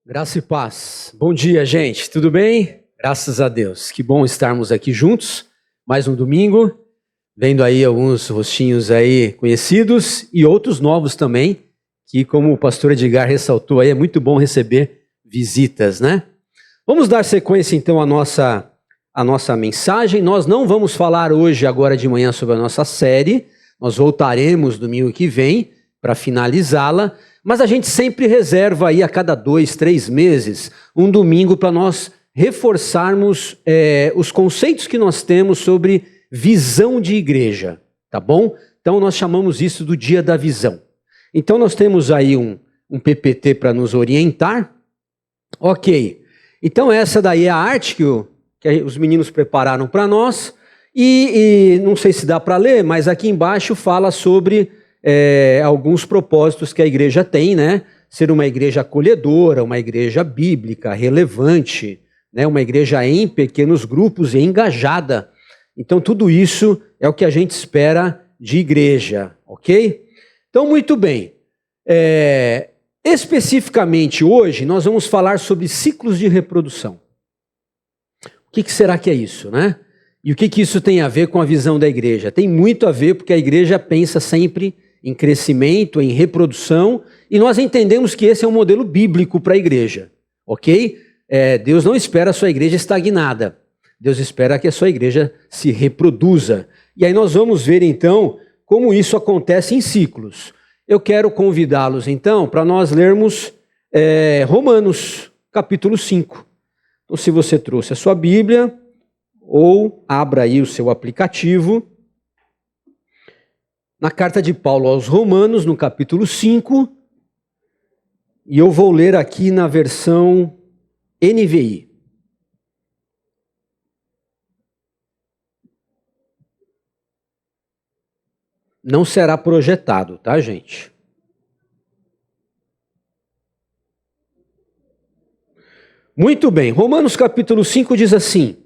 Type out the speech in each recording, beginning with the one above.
Graça e paz. Bom dia, gente. Tudo bem? Graças a Deus. Que bom estarmos aqui juntos. Mais um domingo. Vendo aí alguns rostinhos aí conhecidos e outros novos também, que como o pastor Edgar ressaltou aí, é muito bom receber visitas, né? Vamos dar sequência então à nossa mensagem. Nós não vamos falar hoje, agora de manhã, sobre a nossa série. Nós voltaremos domingo que vem para finalizá-la. Mas a gente sempre reserva aí a cada 2, 3 meses um domingo para nós reforçarmos os conceitos que nós temos sobre visão de igreja, tá bom? Então nós chamamos isso do Dia da Visão. Então nós temos aí um PPT para nos orientar. Ok, então essa daí é a arte que os meninos prepararam para nós. E não sei se dá para ler, mas aqui embaixo fala sobre alguns propósitos que a igreja tem, né? Ser uma igreja acolhedora, uma igreja bíblica, relevante, né? Uma igreja em pequenos grupos e engajada. Então tudo isso é o que a gente espera de igreja, ok? Então muito bem. Especificamente hoje nós vamos falar sobre ciclos de reprodução. O que será que é isso, né? E o que isso tem a ver com a visão da igreja? Tem muito a ver porque a igreja pensa sempre em crescimento, em reprodução, e nós entendemos que esse é um modelo bíblico para a igreja, ok? Deus não espera a sua igreja estagnada, Deus espera que a sua igreja se reproduza. E aí nós vamos ver então como isso acontece em ciclos. Eu quero convidá-los então para nós lermos Romanos, capítulo 5. Então se você trouxe a sua Bíblia, ou abra aí o seu aplicativo, na carta de Paulo aos Romanos, no capítulo 5, e eu vou ler aqui na versão NVI. Não será projetado, tá, gente? Muito bem, Romanos capítulo 5 diz assim: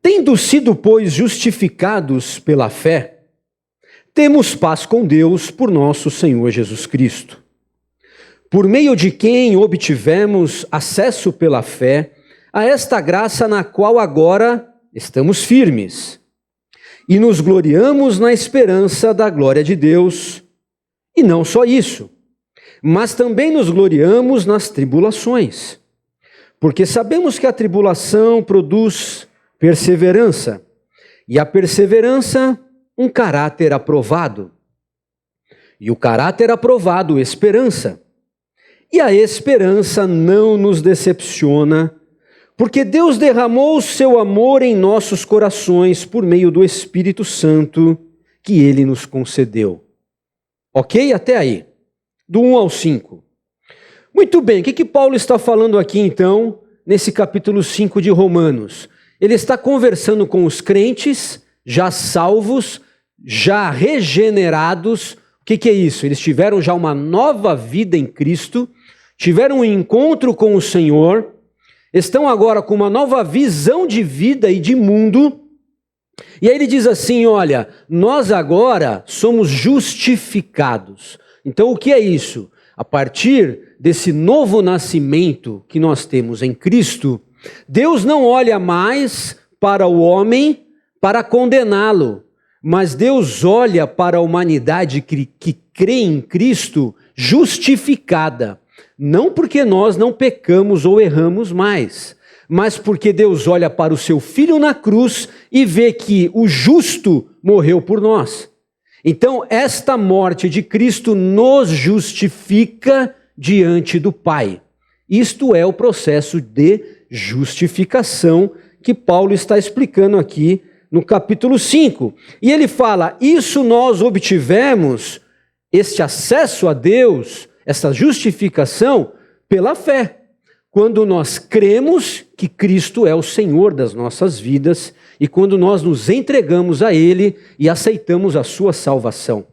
tendo sido, pois, justificados pela fé, temos paz com Deus por nosso Senhor Jesus Cristo, por meio de quem obtivemos acesso pela fé a esta graça na qual agora estamos firmes, e nos gloriamos na esperança da glória de Deus. E não só isso, mas também nos gloriamos nas tribulações, porque sabemos que a tribulação produz perseverança, e a perseverança, um caráter aprovado, e o caráter aprovado, esperança. E a esperança não nos decepciona, porque Deus derramou o seu amor em nossos corações por meio do Espírito Santo que Ele nos concedeu. Ok? Até aí. Do 1 ao 5. Muito bem, o que Paulo está falando aqui então, nesse capítulo 5 de Romanos? Ele está conversando com os crentes, já salvos, já regenerados. O que é isso? Eles tiveram já uma nova vida em Cristo, tiveram um encontro com o Senhor, estão agora com uma nova visão de vida e de mundo. E aí ele diz assim, olha, nós agora somos justificados. Então o que é isso? A partir desse novo nascimento que nós temos em Cristo, Deus não olha mais para o homem para condená-lo, mas Deus olha para a humanidade que crê em Cristo justificada. Não porque nós não pecamos ou erramos mais, mas porque Deus olha para o seu Filho na cruz e vê que o justo morreu por nós. Então, esta morte de Cristo nos justifica diante do Pai. Isto é o processo de justificação que Paulo está explicando aqui no capítulo 5. E ele fala, isso nós obtivemos, este acesso a Deus, essa justificação, pela fé. Quando nós cremos que Cristo é o Senhor das nossas vidas e quando nós nos entregamos a Ele e aceitamos a sua salvação.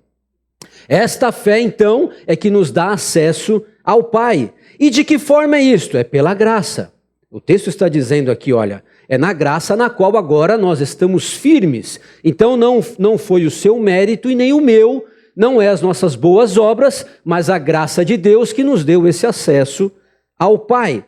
Esta fé, então, é que nos dá acesso ao Pai. E de que forma é isto? É pela graça. O texto está dizendo aqui, olha, é na graça na qual agora nós estamos firmes. Então não foi o seu mérito e nem o meu, não é as nossas boas obras, mas a graça de Deus que nos deu esse acesso ao Pai.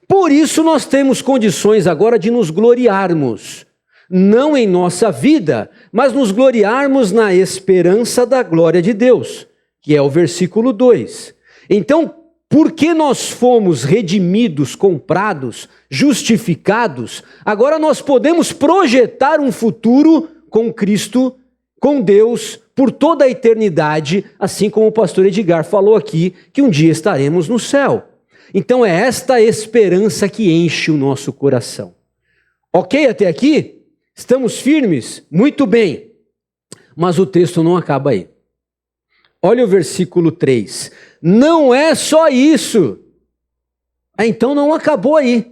Por isso nós temos condições agora de nos gloriarmos, não em nossa vida, mas nos gloriarmos na esperança da glória de Deus, que é o versículo 2. Então, porque nós fomos redimidos, comprados, justificados, agora nós podemos projetar um futuro com Cristo, com Deus, por toda a eternidade, assim como o pastor Edgar falou aqui, que um dia estaremos no céu. Então é esta esperança que enche o nosso coração. Ok até aqui? Estamos firmes? Muito bem. Mas o texto não acaba aí. Olha o versículo 3. Não é só isso. Então não acabou aí.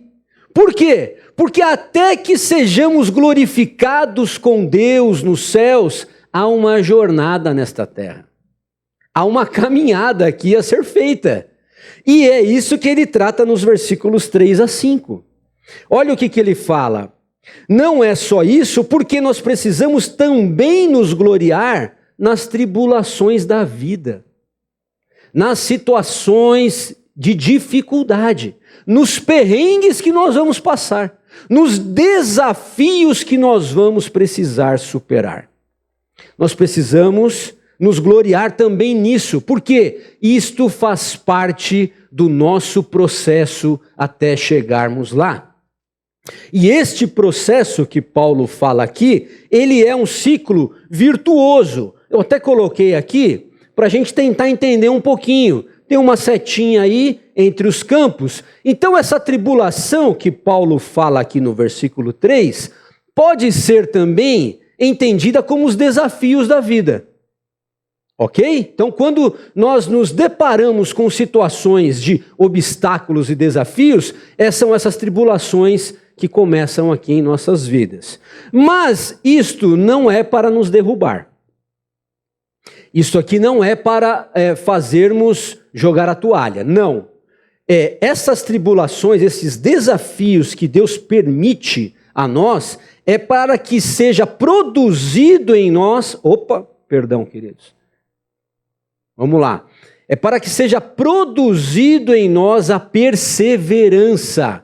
Por quê? Porque até que sejamos glorificados com Deus nos céus, há uma jornada nesta terra. Há uma caminhada aqui a ser feita. E é isso que ele trata nos versículos 3 a 5. Olha o que ele fala. Não é só isso, porque nós precisamos também nos gloriar nas tribulações da vida, nas situações de dificuldade, nos perrengues que nós vamos passar, nos desafios que nós vamos precisar superar. Nós precisamos nos gloriar também nisso, porque isto faz parte do nosso processo até chegarmos lá. E este processo que Paulo fala aqui, ele é um ciclo virtuoso. Eu até coloquei aqui para a gente tentar entender um pouquinho. Tem uma setinha aí entre os campos. Então essa tribulação que Paulo fala aqui no versículo 3, pode ser também entendida como os desafios da vida. Ok? Então, quando nós nos deparamos com situações de obstáculos e desafios, são essas tribulações que começam aqui em nossas vidas. Mas isto não é para nos derrubar. Isto aqui não é para fazermos jogar a toalha. Não. Essas tribulações, esses desafios que Deus permite a nós, é para que seja produzido em nós... Perdão, queridos. Vamos lá. É para que seja produzido em nós a perseverança.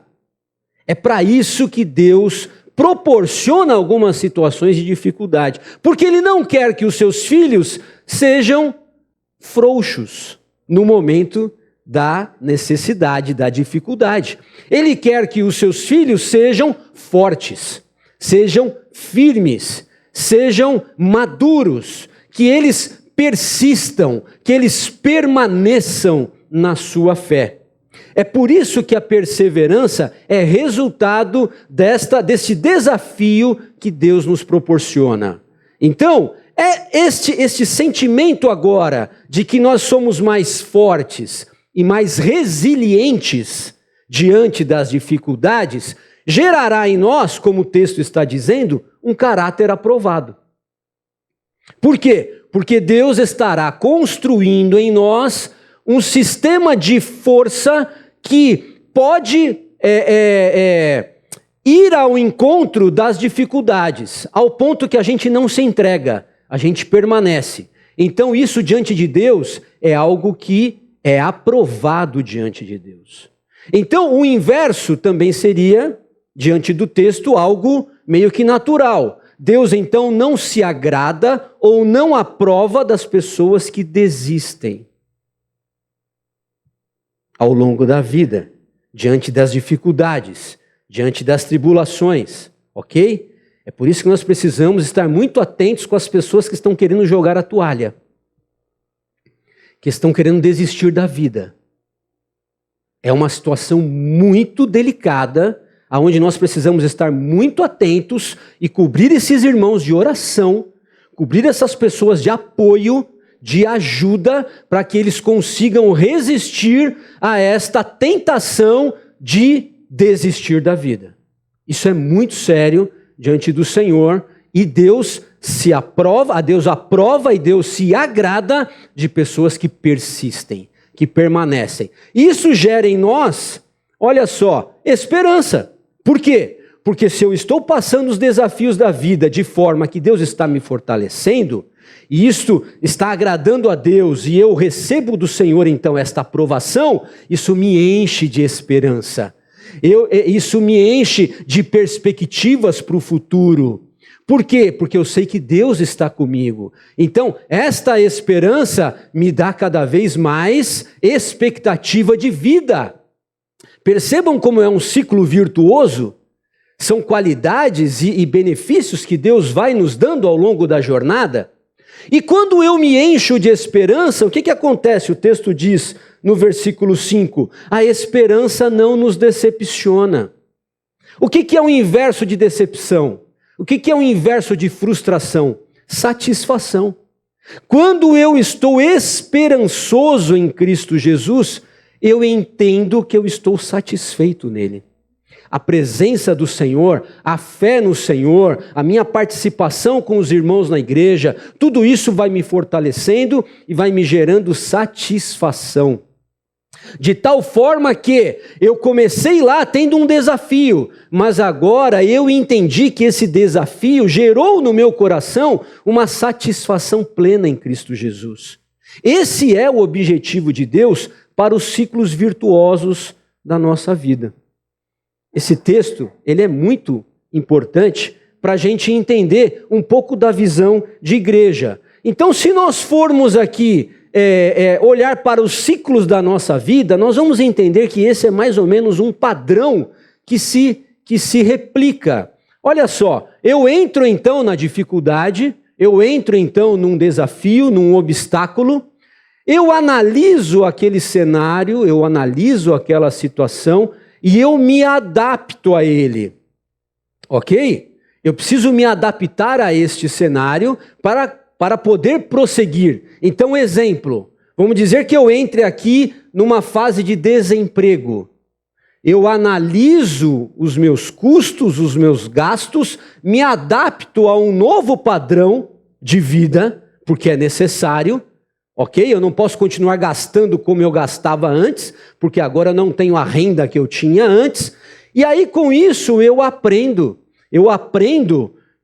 É para isso que Deus proporciona algumas situações de dificuldade. Porque Ele não quer que os seus filhos sejam frouxos no momento da necessidade, da dificuldade. Ele quer que os seus filhos sejam fortes, sejam firmes, sejam maduros, que eles persistam, que eles permaneçam na sua fé. É por isso que a perseverança é resultado desse desafio que Deus nos proporciona. Então, é este sentimento agora de que nós somos mais fortes e mais resilientes diante das dificuldades, gerará em nós, como o texto está dizendo, um caráter aprovado. Por quê? Porque Deus estará construindo em nós um sistema de força que pode ir ao encontro das dificuldades, ao ponto que a gente não se entrega, a gente permanece. Então isso diante de Deus é algo que é aprovado diante de Deus. Então o inverso também seria, diante do texto, algo meio que natural. Deus então não se agrada ou não aprova das pessoas que desistem ao longo da vida, diante das dificuldades, diante das tribulações, ok? É por isso que nós precisamos estar muito atentos com as pessoas que estão querendo jogar a toalha, que estão querendo desistir da vida. É uma situação muito delicada, onde nós precisamos estar muito atentos e cobrir esses irmãos de oração, cobrir essas pessoas de apoio, de ajuda, para que eles consigam resistir a esta tentação de desistir da vida. Isso é muito sério diante do Senhor, e Deus aprova e Deus se agrada de pessoas que persistem, que permanecem. Isso gera em nós, olha só, esperança. Por quê? Porque se eu estou passando os desafios da vida de forma que Deus está me fortalecendo, e isto está agradando a Deus, e eu recebo do Senhor então esta aprovação, isso me enche de esperança. Isso me enche de perspectivas para o futuro. Por quê? Porque eu sei que Deus está comigo. Então, esta esperança me dá cada vez mais expectativa de vida. Percebam como é um ciclo virtuoso? São qualidades e benefícios que Deus vai nos dando ao longo da jornada. E quando eu me encho de esperança, o que acontece? O texto diz no versículo 5, a esperança não nos decepciona. O que é o inverso de decepção? O que é o inverso de frustração? Satisfação. Quando eu estou esperançoso em Cristo Jesus, eu entendo que eu estou satisfeito nele. A presença do Senhor, a fé no Senhor, a minha participação com os irmãos na igreja, tudo isso vai me fortalecendo e vai me gerando satisfação. De tal forma que eu comecei lá tendo um desafio, mas agora eu entendi que esse desafio gerou no meu coração uma satisfação plena em Cristo Jesus. Esse é o objetivo de Deus para os ciclos virtuosos da nossa vida. Esse texto, ele é muito importante para a gente entender um pouco da visão de igreja. Então, se nós formos aqui olhar para os ciclos da nossa vida, nós vamos entender que esse é mais ou menos um padrão que se replica. Olha só, eu entro então na dificuldade, eu entro então num desafio, num obstáculo, eu analiso aquele cenário, eu analiso aquela situação e eu me adapto a ele, ok? Eu preciso me adaptar a este cenário para poder prosseguir. Então, exemplo, vamos dizer que eu entre aqui numa fase de desemprego. Eu analiso os meus custos, os meus gastos, me adapto a um novo padrão de vida, porque é necessário, ok? Eu não posso continuar gastando como eu gastava antes, porque agora eu não tenho a renda que eu tinha antes. E aí, com isso, eu aprendo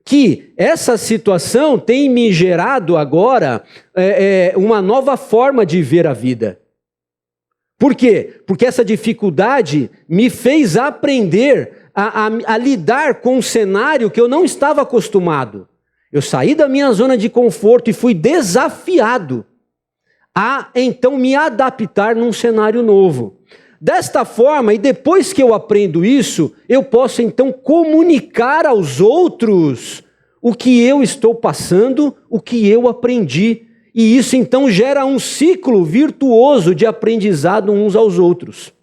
que essa situação tem me gerado agora uma nova forma de ver a vida. Por quê? Porque essa dificuldade me fez aprender a lidar com um cenário que eu não estava acostumado. Eu saí da minha zona de conforto e fui desafiado a então me adaptar num cenário novo. Desta forma, e depois que eu aprendo isso, eu posso então comunicar aos outros o que eu estou passando, o que eu aprendi. E isso então gera um ciclo virtuoso de aprendizado uns aos outros.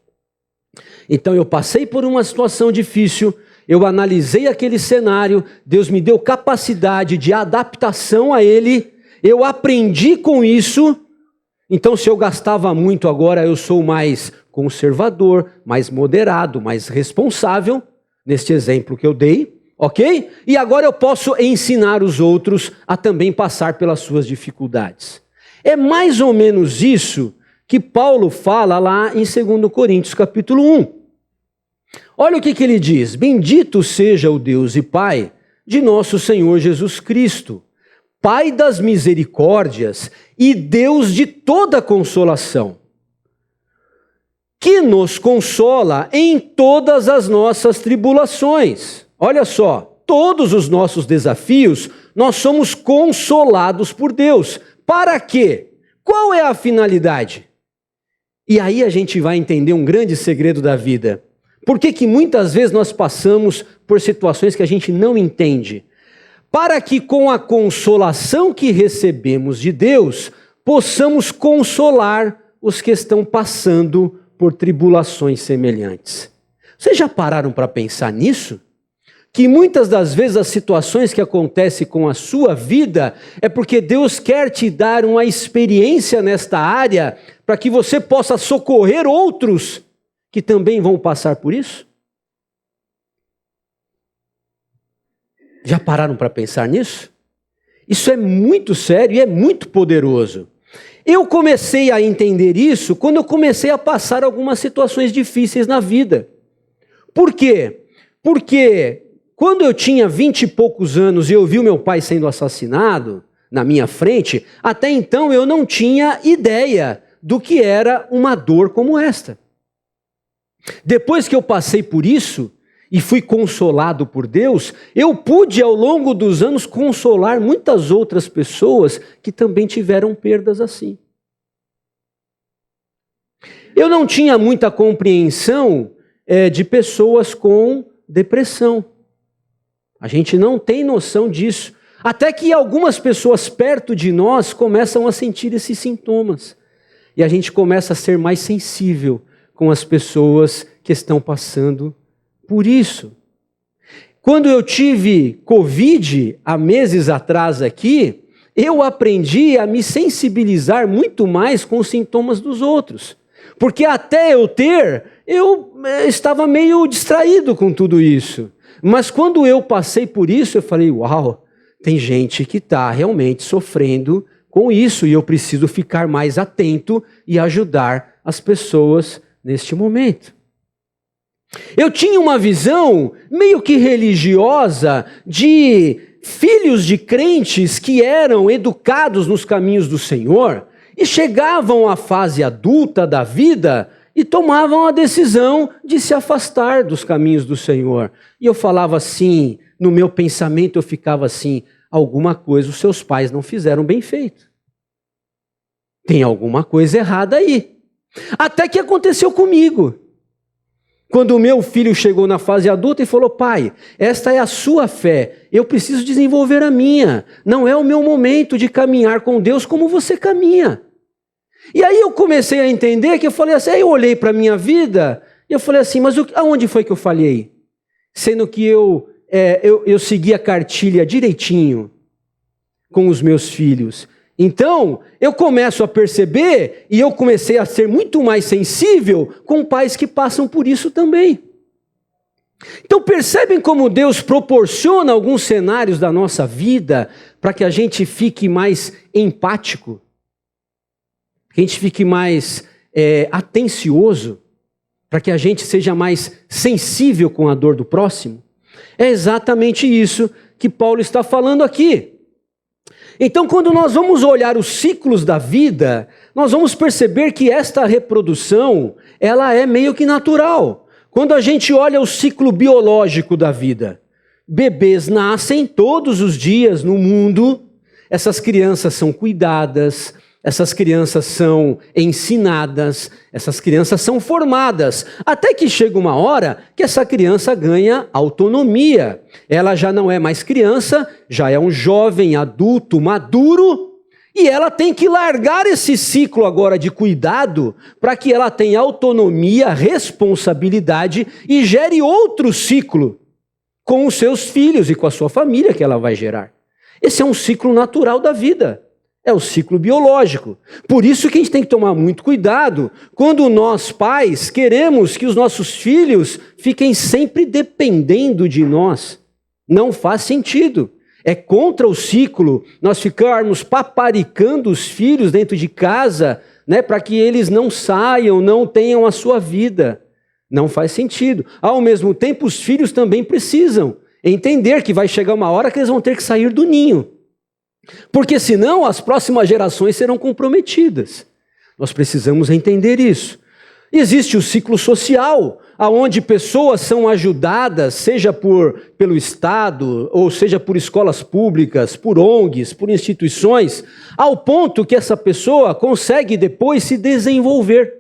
Então eu passei por uma situação difícil, eu analisei aquele cenário, Deus me deu capacidade de adaptação a ele, eu aprendi com isso. Então, se eu gastava muito, agora eu sou mais conservador, mais moderado, mais responsável, neste exemplo que eu dei, ok? E agora eu posso ensinar os outros a também passar pelas suas dificuldades. É mais ou menos isso que Paulo fala lá em 2 Coríntios, capítulo 1. Olha o que ele diz: bendito seja o Deus e Pai de nosso Senhor Jesus Cristo, Pai das misericórdias e Deus de toda consolação, que nos consola em todas as nossas tribulações. Olha só, todos os nossos desafios, nós somos consolados por Deus. Para quê? Qual é a finalidade? E aí a gente vai entender um grande segredo da vida. Por que muitas vezes nós passamos por situações que a gente não entende? Para que com a consolação que recebemos de Deus, possamos consolar os que estão passando por tribulações semelhantes. Vocês já pararam para pensar nisso? Que muitas das vezes as situações que acontecem com a sua vida é porque Deus quer te dar uma experiência nesta área para que você possa socorrer outros que também vão passar por isso? Já pararam para pensar nisso? Isso é muito sério e é muito poderoso. Eu comecei a entender isso quando eu comecei a passar algumas situações difíceis na vida. Por quê? Porque quando eu tinha 20 e poucos anos e eu vi o meu pai sendo assassinado na minha frente, até então eu não tinha ideia do que era uma dor como esta. Depois que eu passei por isso e fui consolado por Deus, eu pude ao longo dos anos consolar muitas outras pessoas que também tiveram perdas assim. Eu não tinha muita compreensão de pessoas com depressão. A gente não tem noção disso. Até que algumas pessoas perto de nós começam a sentir esses sintomas. E a gente começa a ser mais sensível com as pessoas que estão passando por isso. Quando eu tive Covid, há meses atrás aqui, eu aprendi a me sensibilizar muito mais com os sintomas dos outros. Porque até eu estava meio distraído com tudo isso. Mas quando eu passei por isso, eu falei, uau, tem gente que está realmente sofrendo com isso e eu preciso ficar mais atento e ajudar as pessoas neste momento. Eu tinha uma visão meio que religiosa de filhos de crentes que eram educados nos caminhos do Senhor e chegavam à fase adulta da vida e tomavam a decisão de se afastar dos caminhos do Senhor. E eu falava assim, no meu pensamento eu ficava assim, alguma coisa os seus pais não fizeram bem feito. Tem alguma coisa errada aí. Até que aconteceu comigo. Quando o meu filho chegou na fase adulta e falou, pai, esta é a sua fé, eu preciso desenvolver a minha. Não é o meu momento de caminhar com Deus como você caminha. E aí eu comecei a entender que eu falei assim, aí eu olhei para a minha vida e eu falei assim, mas aonde foi que eu falhei? Sendo que eu segui a cartilha direitinho com os meus filhos. Então, eu começo a perceber e eu comecei a ser muito mais sensível com pais que passam por isso também. Então, percebem como Deus proporciona alguns cenários da nossa vida para que a gente fique mais empático, que a gente fique mais atencioso, para que a gente seja mais sensível com a dor do próximo? É exatamente isso que Paulo está falando aqui. Então, quando nós vamos olhar os ciclos da vida, nós vamos perceber que esta reprodução, ela é meio que natural. Quando a gente olha o ciclo biológico da vida, bebês nascem todos os dias no mundo, essas crianças são cuidadas, essas crianças são ensinadas, essas crianças são formadas, até que chega uma hora que essa criança ganha autonomia. Ela já não é mais criança, já é um jovem adulto maduro, e ela tem que largar esse ciclo agora de cuidado para que ela tenha autonomia, responsabilidade e gere outro ciclo com os seus filhos e com a sua família que ela vai gerar. Esse é um ciclo natural da vida. É o ciclo biológico. Por isso que a gente tem que tomar muito cuidado quando nós, pais, queremos que os nossos filhos fiquem sempre dependendo de nós. Não faz sentido. É contra o ciclo nós ficarmos paparicando os filhos dentro de casa, né, para que eles não saiam, não tenham a sua vida. Não faz sentido. Ao mesmo tempo, os filhos também precisam entender que vai chegar uma hora que eles vão ter que sair do ninho. Porque senão as próximas gerações serão comprometidas. Nós precisamos entender isso. Existe o ciclo social, onde pessoas são ajudadas, seja pelo Estado, ou seja por escolas públicas, por ONGs, por instituições, ao ponto que essa pessoa consegue depois se desenvolver.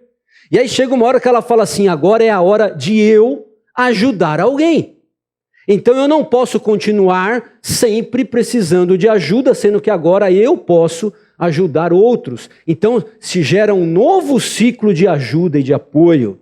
E aí chega uma hora que ela fala assim, agora é a hora de eu ajudar alguém. Então eu não posso continuar sempre precisando de ajuda, sendo que agora eu posso ajudar outros. Então se gera um novo ciclo de ajuda e de apoio.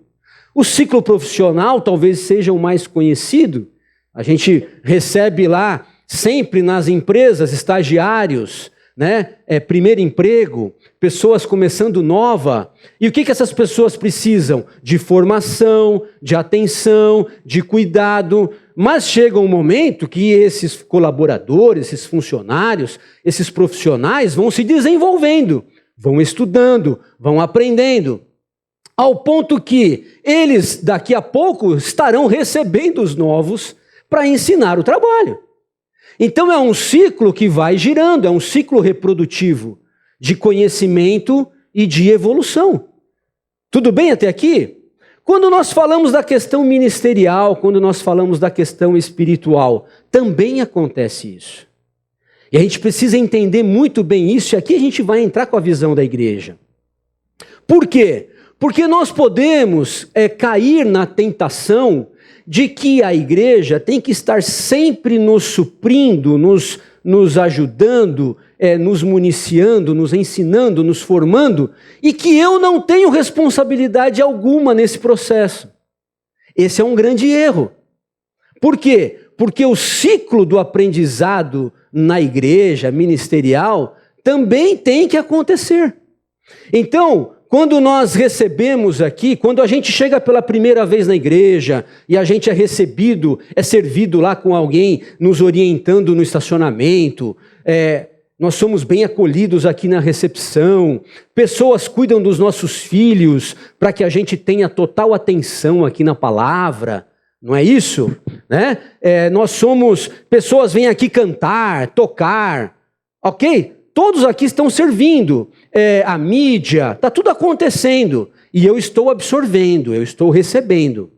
O ciclo profissional talvez seja o mais conhecido. A gente recebe lá sempre nas empresas estagiários, né? Primeiro emprego, pessoas começando nova. E o que essas pessoas precisam? De formação, de atenção, de cuidado. Mas chega um momento que esses colaboradores, esses funcionários, esses profissionais vão se desenvolvendo, vão estudando, vão aprendendo, ao ponto que eles daqui a pouco estarão recebendo os novos para ensinar o trabalho. Então é um ciclo que vai girando, é um ciclo reprodutivo de conhecimento e de evolução. Tudo bem até aqui? Quando nós falamos da questão ministerial, quando nós falamos da questão espiritual, também acontece isso. E a gente precisa entender muito bem isso, e aqui a gente vai entrar com a visão da igreja. Por quê? Porque nós podemos cair na tentação de que a igreja tem que estar sempre nos suprindo, nos ajudando, nos municiando, nos ensinando, nos formando, e que eu não tenho responsabilidade alguma nesse processo. Esse é um grande erro. Por quê? Porque o ciclo do aprendizado na igreja ministerial também tem que acontecer. Então, quando nós recebemos aqui, quando a gente chega pela primeira vez na igreja e a gente é servido lá com alguém nos orientando no estacionamento, nós somos bem acolhidos aqui na recepção, pessoas cuidam dos nossos filhos para que a gente tenha total atenção aqui na palavra, não é isso? Né? Pessoas vêm aqui cantar, tocar, ok? Todos aqui estão servindo, a mídia, está tudo acontecendo. E eu estou absorvendo, eu estou recebendo.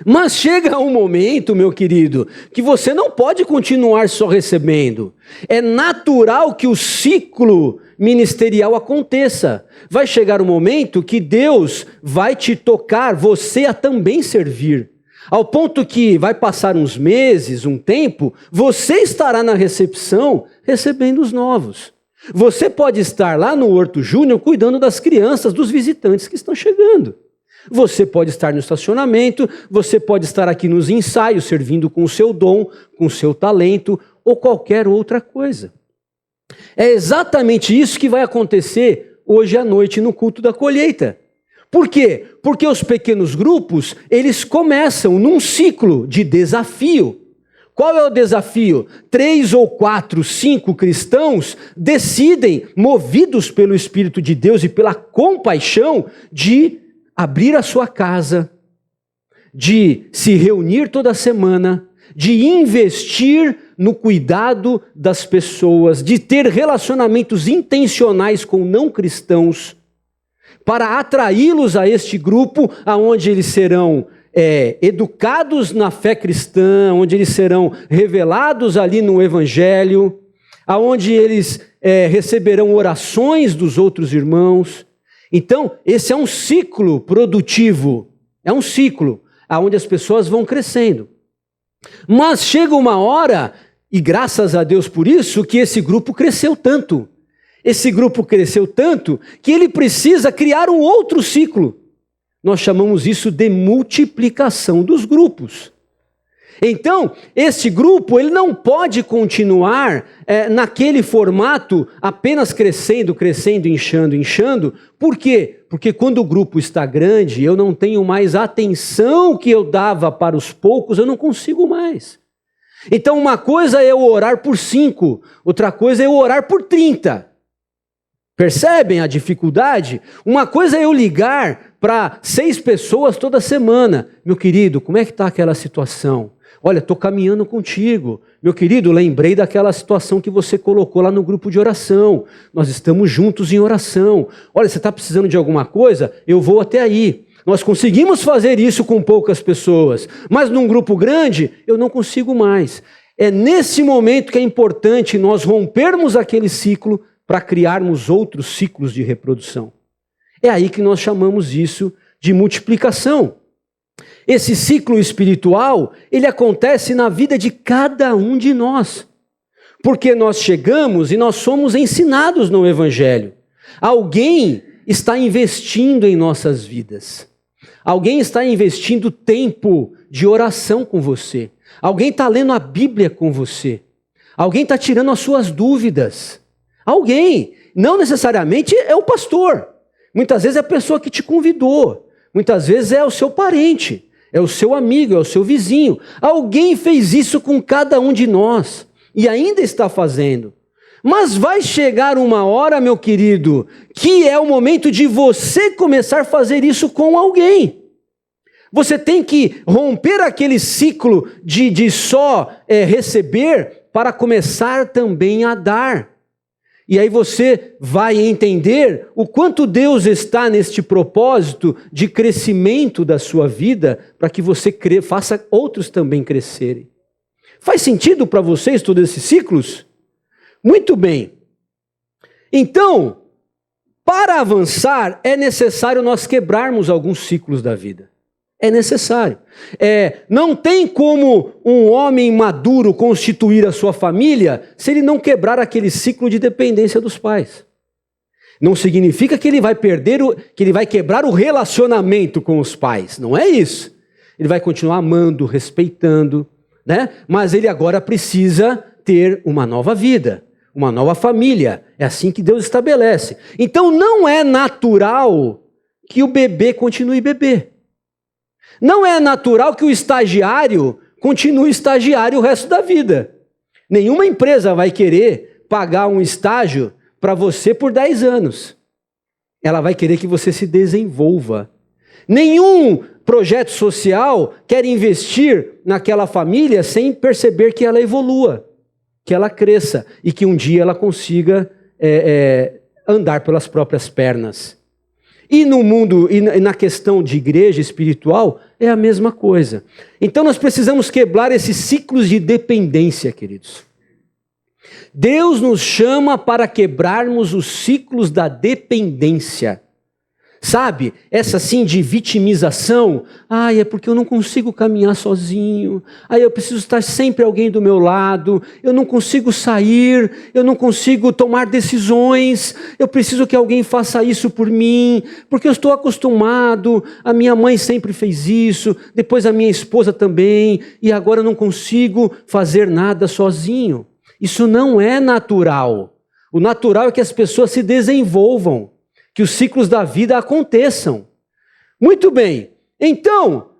Mas chega um momento, meu querido, que você não pode continuar só recebendo. É natural que o ciclo ministerial aconteça. Vai chegar um momento que Deus vai te tocar, você a também servir. Ao ponto que vai passar uns meses, um tempo, você estará na recepção recebendo os novos. Você pode estar lá no Horto Júnior cuidando das crianças, dos visitantes que estão chegando. Você pode estar no estacionamento, você pode estar aqui nos ensaios, servindo com o seu dom, com o seu talento ou qualquer outra coisa. É exatamente isso que vai acontecer hoje à noite no culto da colheita. Por quê? Porque os pequenos grupos, eles começam num ciclo de desafio. Qual é o desafio? 3 ou 4, 5 cristãos decidem, movidos pelo Espírito de Deus e pela compaixão, de abrir a sua casa, de se reunir toda semana, de investir no cuidado das pessoas, de ter relacionamentos intencionais com não cristãos, para atraí-los a este grupo, aonde eles serão educados na fé cristã, onde eles serão revelados ali no Evangelho, aonde eles receberão orações dos outros irmãos. Então, esse é um ciclo produtivo, é um ciclo aonde as pessoas vão crescendo. Mas chega uma hora, e graças a Deus por isso, que esse grupo cresceu tanto. Esse grupo cresceu tanto que ele precisa criar um outro ciclo. Nós chamamos isso de multiplicação dos grupos. Então, esse grupo ele não pode continuar naquele formato apenas crescendo, inchando. Por quê? Porque quando o grupo está grande, eu não tenho mais a atenção que eu dava para os poucos, eu não consigo mais. Então, uma coisa é eu orar por 5, outra coisa é eu orar por 30. Percebem a dificuldade? Uma coisa é eu ligar para 6 pessoas toda semana. Meu querido, como é que está aquela situação? Olha, estou caminhando contigo. Meu querido, lembrei daquela situação que você colocou lá no grupo de oração. Nós estamos juntos em oração. Olha, você está precisando de alguma coisa? Eu vou até aí. Nós conseguimos fazer isso com poucas pessoas, mas num grupo grande, eu não consigo mais. É nesse momento que é importante nós rompermos aquele ciclo para criarmos outros ciclos de reprodução. É aí que nós chamamos isso de multiplicação. Esse ciclo espiritual, ele acontece na vida de cada um de nós. Porque nós chegamos e nós somos ensinados no Evangelho. Alguém está investindo em nossas vidas. Alguém está investindo tempo de oração com você. Alguém está lendo a Bíblia com você. Alguém está tirando as suas dúvidas. Alguém, não necessariamente é o pastor. Muitas vezes é a pessoa que te convidou. Muitas vezes é o seu parente, é o seu amigo, é o seu vizinho. Alguém fez isso com cada um de nós e ainda está fazendo. Mas vai chegar uma hora, meu querido, que é o momento de você começar a fazer isso com alguém. Você tem que romper aquele ciclo de só receber para começar também a dar. E aí você vai entender o quanto Deus está neste propósito de crescimento da sua vida, para que você faça outros também crescerem. Faz sentido para vocês todos esses ciclos? Muito bem. Então, para avançar, é necessário nós quebrarmos alguns ciclos da vida. É necessário. Não tem como um homem maduro constituir a sua família se ele não quebrar aquele ciclo de dependência dos pais. Não significa que ele vai que ele vai quebrar o relacionamento com os pais. Não é isso. Ele vai continuar amando, respeitando, né? Mas ele agora precisa ter uma nova vida, uma nova família. É assim que Deus estabelece. Então não é natural que o bebê continue bebê. Não é natural que o estagiário continue estagiário o resto da vida. Nenhuma empresa vai querer pagar um estágio para você por 10 anos. Ela vai querer que você se desenvolva. Nenhum projeto social quer investir naquela família sem perceber que ela evolua, que ela cresça e que um dia ela consiga andar pelas próprias pernas. E no mundo, e na questão de igreja espiritual, é a mesma coisa. Então nós precisamos quebrar esses ciclos de dependência, queridos. Deus nos chama para quebrarmos os ciclos da dependência. Sabe, essa assim de vitimização, é porque eu não consigo caminhar sozinho, eu preciso estar sempre alguém do meu lado, eu não consigo sair, eu não consigo tomar decisões, eu preciso que alguém faça isso por mim, porque eu estou acostumado, a minha mãe sempre fez isso, depois a minha esposa também, e agora eu não consigo fazer nada sozinho. Isso não é natural. O natural é que as pessoas se desenvolvam, que os ciclos da vida aconteçam. Muito bem. Então,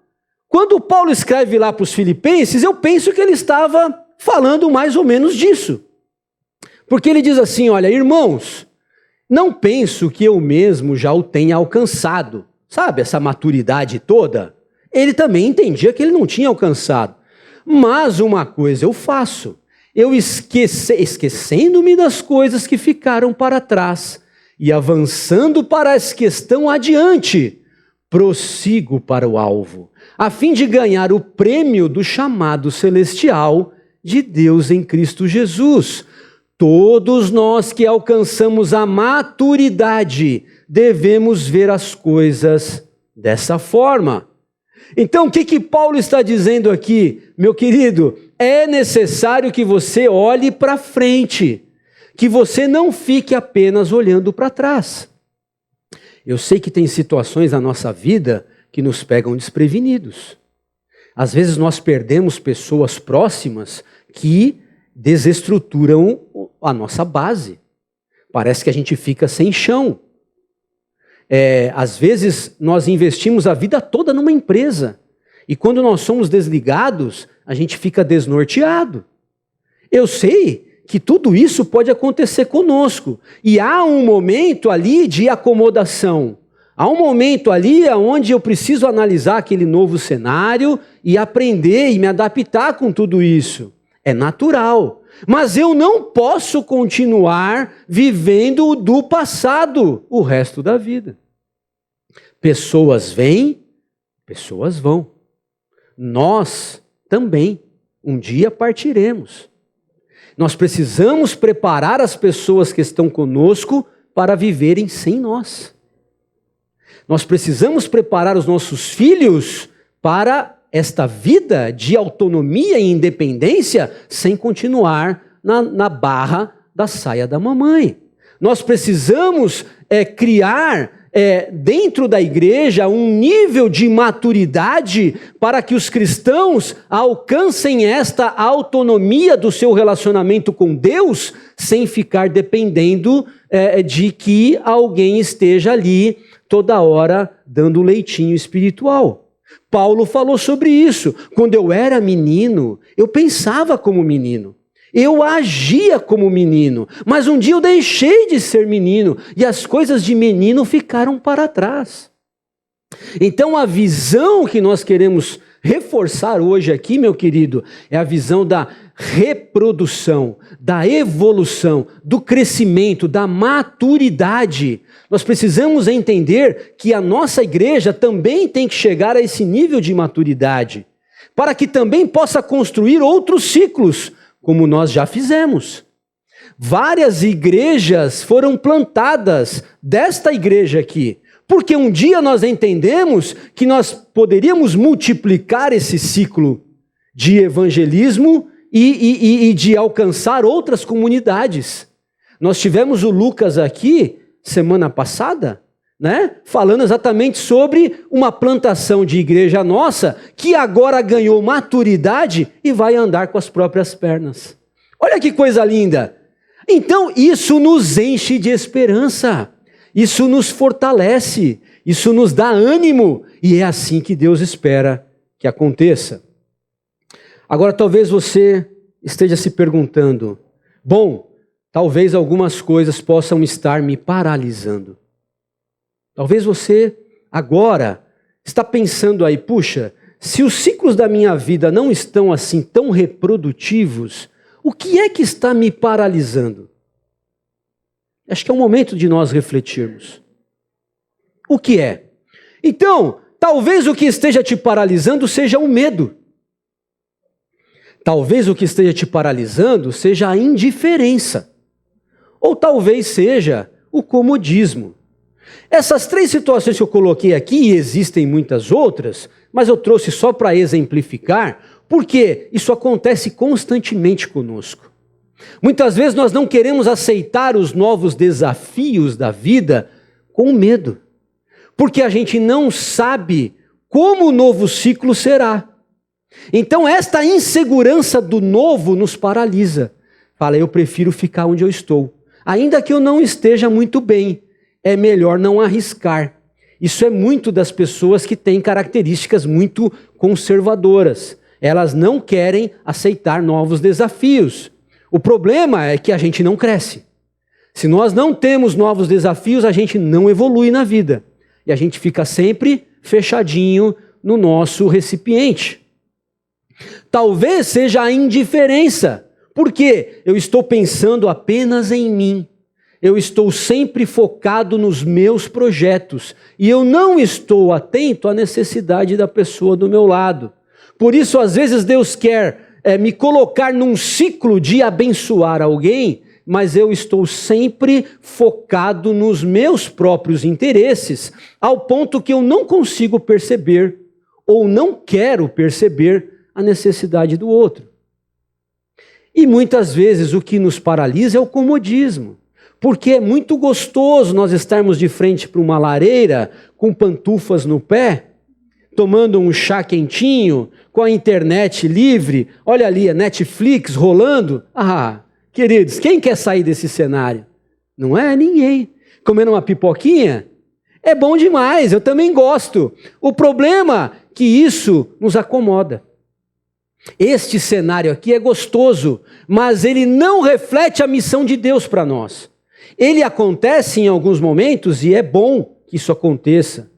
quando Paulo escreve lá para os Filipenses, eu penso que ele estava falando mais ou menos disso. Porque ele diz assim, olha, irmãos, não penso que eu mesmo já o tenha alcançado. Sabe, essa maturidade toda? Ele também entendia que ele não tinha alcançado. Mas uma coisa eu faço, eu esquecendo-me das coisas que ficaram para trás, e avançando para as que estão adiante, prossigo para o alvo, a fim de ganhar o prêmio do chamado celestial de Deus em Cristo Jesus. Todos nós que alcançamos a maturidade, devemos ver as coisas dessa forma. Então, o que Paulo está dizendo aqui, meu querido? É necessário que você olhe para frente, que você não fique apenas olhando para trás. Eu sei que tem situações na nossa vida que nos pegam desprevenidos. Às vezes nós perdemos pessoas próximas que desestruturam a nossa base. Parece que a gente fica sem chão. Às vezes nós investimos a vida toda numa empresa e quando nós somos desligados, a gente fica desnorteado. Eu sei que tudo isso pode acontecer conosco. E há um momento ali de acomodação. Há um momento ali onde eu preciso analisar aquele novo cenário e aprender e me adaptar com tudo isso. É natural. Mas eu não posso continuar vivendo do passado o resto da vida. Pessoas vêm, pessoas vão. Nós também, um dia partiremos. Nós precisamos preparar as pessoas que estão conosco para viverem sem nós. Nós precisamos preparar os nossos filhos para esta vida de autonomia e independência sem continuar na barra da saia da mamãe. Nós precisamos criar dentro da igreja um nível de maturidade para que os cristãos alcancem esta autonomia do seu relacionamento com Deus sem ficar dependendo de que alguém esteja ali toda hora dando leitinho espiritual. Paulo falou sobre isso. Quando eu era menino, eu pensava como menino. Eu agia como menino, mas um dia eu deixei de ser menino e as coisas de menino ficaram para trás. Então a visão que nós queremos reforçar hoje aqui, meu querido, é a visão da reprodução, da evolução, do crescimento, da maturidade. Nós precisamos entender que a nossa igreja também tem que chegar a esse nível de maturidade, para que também possa construir outros ciclos, como nós já fizemos. Várias igrejas foram plantadas desta igreja aqui, porque um dia nós entendemos que nós poderíamos multiplicar esse ciclo de evangelismo e de alcançar outras comunidades. Nós tivemos o Lucas aqui semana passada, né, falando exatamente sobre uma plantação de igreja nossa que agora ganhou maturidade e vai andar com as próprias pernas. Olha que coisa linda! Então isso nos enche de esperança. Isso nos fortalece, isso nos dá ânimo, e é assim que Deus espera que aconteça. Agora, talvez você esteja se perguntando, bom, talvez algumas coisas possam estar me paralisando. Talvez você agora está pensando aí, puxa, se os ciclos da minha vida não estão assim tão reprodutivos, o que é que está me paralisando? Acho que é o momento de nós refletirmos. O que é? Então, talvez o que esteja te paralisando seja o medo. Talvez o que esteja te paralisando seja a indiferença. Ou talvez seja o comodismo. Essas três situações que eu coloquei aqui, e existem muitas outras, mas eu trouxe só para exemplificar, porque isso acontece constantemente conosco. Muitas vezes nós não queremos aceitar os novos desafios da vida com medo, porque a gente não sabe como o novo ciclo será. Então esta insegurança do novo nos paralisa. Fala, eu prefiro ficar onde eu estou. Ainda que eu não esteja muito bem, é melhor não arriscar. Isso é muito das pessoas que têm características muito conservadoras. Elas não querem aceitar novos desafios. O problema é que a gente não cresce. Se nós não temos novos desafios, a gente não evolui na vida. E a gente fica sempre fechadinho no nosso recipiente. Talvez seja a indiferença, porque eu estou pensando apenas em mim. Eu estou sempre focado nos meus projetos. E eu não estou atento à necessidade da pessoa do meu lado. Por isso, às vezes, Deus quer me colocar num ciclo de abençoar alguém, mas eu estou sempre focado nos meus próprios interesses, ao ponto que eu não consigo perceber, ou não quero perceber, a necessidade do outro. E muitas vezes o que nos paralisa é o comodismo, porque é muito gostoso nós estarmos de frente para uma lareira, com pantufas no pé, tomando um chá quentinho, com a internet livre, olha ali a Netflix rolando. Ah, queridos, quem quer sair desse cenário? Não é ninguém. Comendo uma pipoquinha? É bom demais, eu também gosto. O problema é que isso nos acomoda. Este cenário aqui é gostoso, mas ele não reflete a missão de Deus para nós. Ele acontece em alguns momentos e é bom que isso aconteça,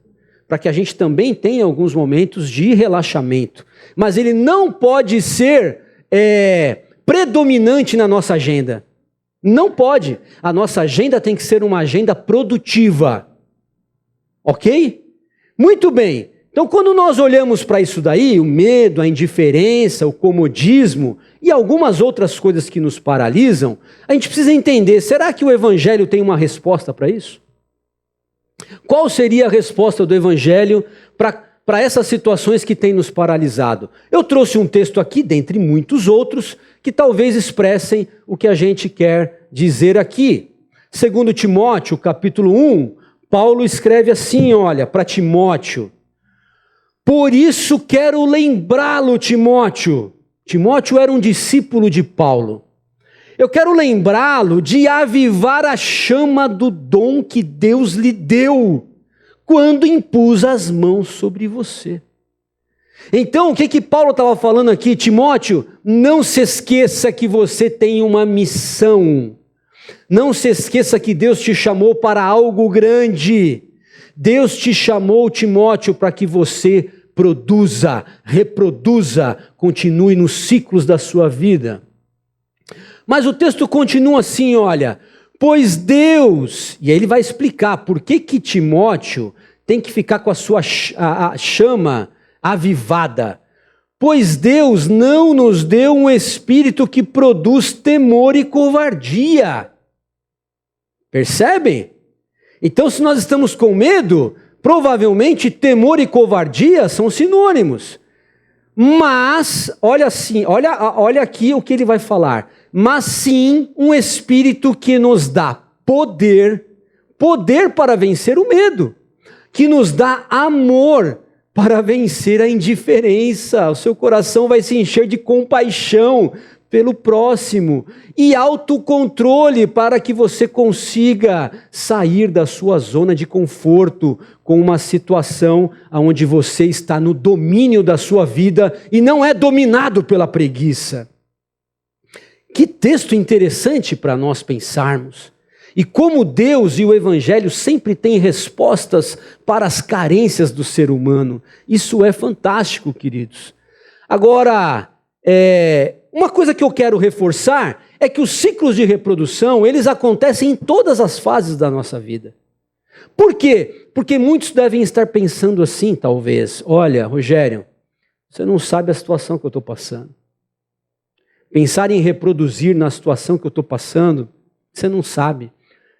para que a gente também tenha alguns momentos de relaxamento. Mas ele não pode ser predominante na nossa agenda. Não pode. A nossa agenda tem que ser uma agenda produtiva. Ok? Muito bem. Então, quando nós olhamos para isso daí, o medo, a indiferença, o comodismo e algumas outras coisas que nos paralisam, a gente precisa entender, será que o Evangelho tem uma resposta para isso? Qual seria a resposta do Evangelho para essas situações que têm nos paralisado? Eu trouxe um texto aqui, dentre muitos outros, que talvez expressem o que a gente quer dizer aqui. Segundo Timóteo, capítulo 1, Paulo escreve assim, olha, para Timóteo: por isso quero lembrá-lo, Timóteo. Timóteo era um discípulo de Paulo. Eu quero lembrá-lo de avivar a chama do dom que Deus lhe deu quando impus as mãos sobre você. Então, o que Paulo estava falando aqui? Timóteo, não se esqueça que você tem uma missão. Não se esqueça que Deus te chamou para algo grande. Deus te chamou, Timóteo, para que você produza, reproduza, continue nos ciclos da sua vida. Mas o texto continua assim, olha, pois Deus, e aí ele vai explicar por que Timóteo tem que ficar com a sua chama avivada. Pois Deus não nos deu um espírito que produz temor e covardia. Percebem? Então, se nós estamos com medo, provavelmente temor e covardia são sinônimos. Mas, olha assim, olha aqui o que ele vai falar. Mas sim um espírito que nos dá poder para vencer o medo, que nos dá amor para vencer a indiferença. O seu coração vai se encher de compaixão pelo próximo e autocontrole para que você consiga sair da sua zona de conforto com uma situação onde você está no domínio da sua vida e não é dominado pela preguiça. Que texto interessante para nós pensarmos. E como Deus e o Evangelho sempre têm respostas para as carências do ser humano. Isso é fantástico, queridos. Agora, uma coisa que eu quero reforçar é que os ciclos de reprodução, eles acontecem em todas as fases da nossa vida. Por quê? Porque muitos devem estar pensando assim, talvez. Olha, Rogério, você não sabe a situação que eu estou passando. Pensar em reproduzir na situação que eu estou passando, você não sabe.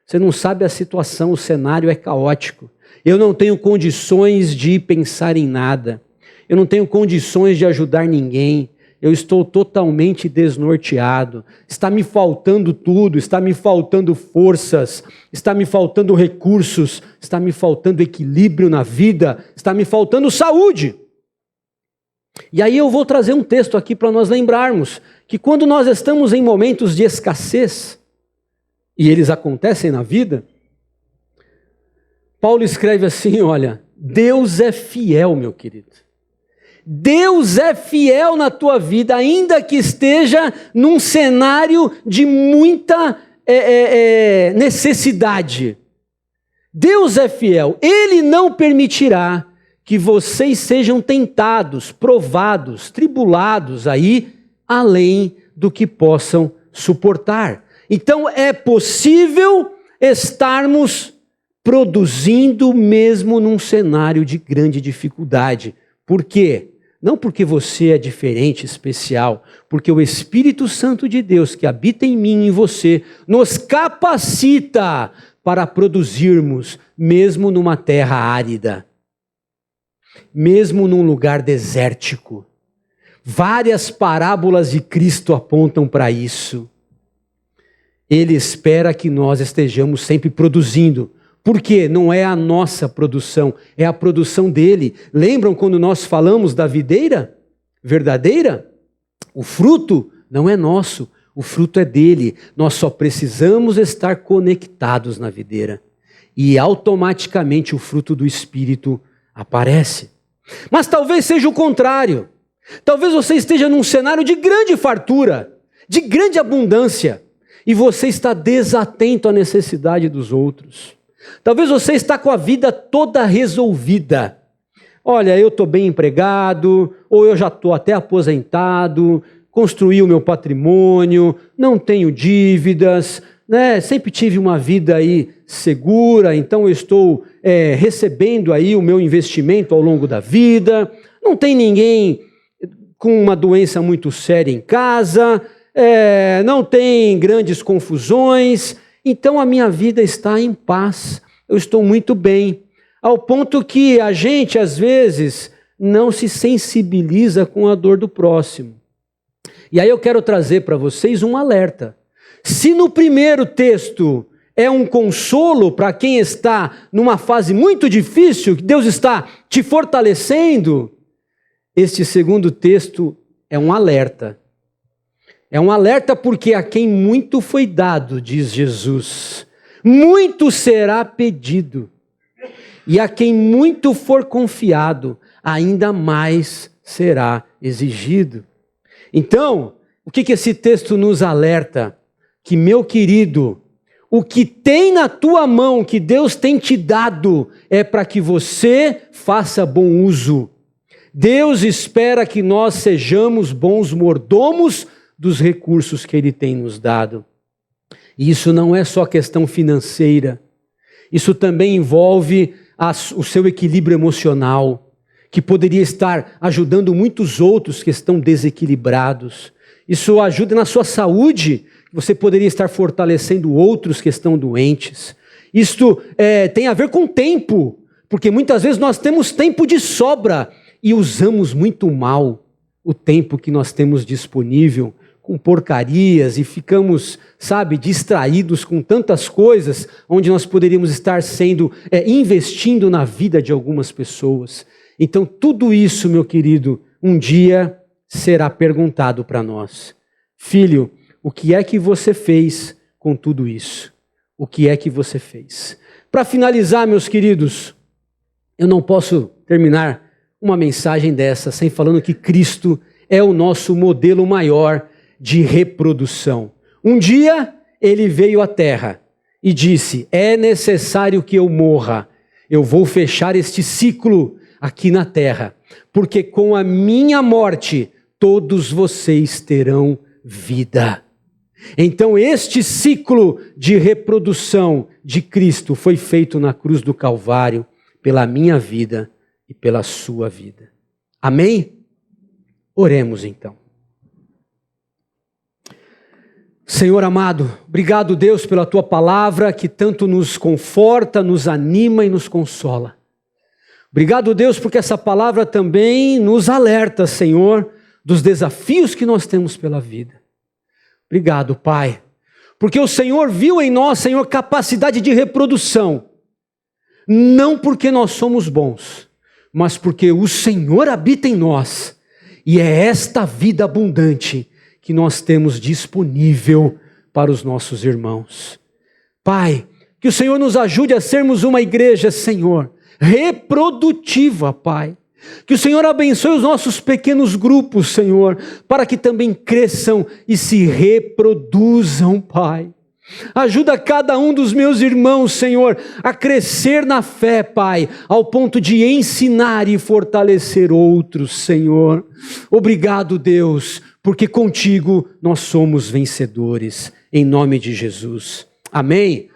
Você não sabe a situação, o cenário é caótico. Eu não tenho condições de pensar em nada. Eu não tenho condições de ajudar ninguém. Eu estou totalmente desnorteado. Está me faltando tudo, está me faltando forças, está me faltando recursos, está me faltando equilíbrio na vida, está me faltando saúde. E aí eu vou trazer um texto aqui para nós lembrarmos que quando nós estamos em momentos de escassez, e eles acontecem na vida, Paulo escreve assim, olha, Deus é fiel, meu querido. Deus é fiel na tua vida, ainda que esteja num cenário de muita necessidade. Deus é fiel, Ele não permitirá que vocês sejam tentados, provados, tribulados aí, além do que possam suportar. Então é possível estarmos produzindo mesmo num cenário de grande dificuldade. Por quê? Não porque você é diferente, especial, porque o Espírito Santo de Deus que habita em mim e em você nos capacita para produzirmos mesmo numa terra árida, mesmo num lugar desértico. Várias parábolas de Cristo apontam para isso. Ele espera que nós estejamos sempre produzindo. Por quê? Não é a nossa produção, é a produção dele. Lembram quando nós falamos da videira verdadeira? O fruto não é nosso, o fruto é dele. Nós só precisamos estar conectados na videira. E automaticamente o fruto do Espírito aparece. Mas talvez seja o contrário. Talvez você esteja num cenário de grande fartura, de grande abundância. E você está desatento à necessidade dos outros. Talvez você está com a vida toda resolvida. Olha, eu estou bem empregado, ou eu já estou até aposentado, construí o meu patrimônio, não tenho dívidas, né? Sempre tive uma vida aí segura, então eu estou recebendo aí o meu investimento ao longo da vida. Não tem ninguém com uma doença muito séria em casa, não tem grandes confusões, então a minha vida está em paz, eu estou muito bem, ao ponto que a gente às vezes não se sensibiliza com a dor do próximo. E aí eu quero trazer para vocês um alerta. Se no primeiro texto é um consolo para quem está numa fase muito difícil, que Deus está te fortalecendo, este segundo texto é um alerta. É um alerta porque a quem muito foi dado, diz Jesus, muito será pedido. E a quem muito for confiado, ainda mais será exigido. Então, o que esse texto nos alerta? Que, meu querido, o que tem na tua mão, que Deus tem te dado, é para que você faça bom uso. Deus espera que nós sejamos bons mordomos dos recursos que Ele tem nos dado. E isso não é só questão financeira, isso também envolve o seu equilíbrio emocional, que poderia estar ajudando muitos outros que estão desequilibrados. Isso ajuda na sua saúde, você poderia estar fortalecendo outros que estão doentes. Isto tem a ver com tempo, porque muitas vezes nós temos tempo de sobra e usamos muito mal o tempo que nós temos disponível com porcarias e ficamos, distraídos com tantas coisas onde nós poderíamos estar investindo na vida de algumas pessoas. Então tudo isso, meu querido, um dia será perguntado para nós. Filho, o que é que você fez com tudo isso? O que é que você fez? Para finalizar, meus queridos, eu não posso terminar uma mensagem dessa sem falando que Cristo é o nosso modelo maior de reprodução. Um dia ele veio à terra e disse: é necessário que eu morra, eu vou fechar este ciclo aqui na terra, porque com a minha morte todos vocês terão vida. Então este ciclo de reprodução de Cristo foi feito na cruz do Calvário pela minha vida e pela sua vida. Amém? Oremos então. Senhor amado, obrigado, Deus, pela tua palavra que tanto nos conforta, nos anima e nos consola. Obrigado, Deus, porque essa palavra também nos alerta, Senhor, dos desafios que nós temos pela vida. Obrigado, Pai, porque o Senhor viu em nós, Senhor, capacidade de reprodução, não porque nós somos bons, mas porque o Senhor habita em nós, e é esta vida abundante que nós temos disponível para os nossos irmãos. Pai, que o Senhor nos ajude a sermos uma igreja, Senhor, reprodutiva, Pai. Que o Senhor abençoe os nossos pequenos grupos, Senhor, para que também cresçam e se reproduzam, Pai. Ajuda cada um dos meus irmãos, Senhor, a crescer na fé, Pai, ao ponto de ensinar e fortalecer outros, Senhor. Obrigado, Deus, porque contigo nós somos vencedores. Em nome de Jesus. Amém.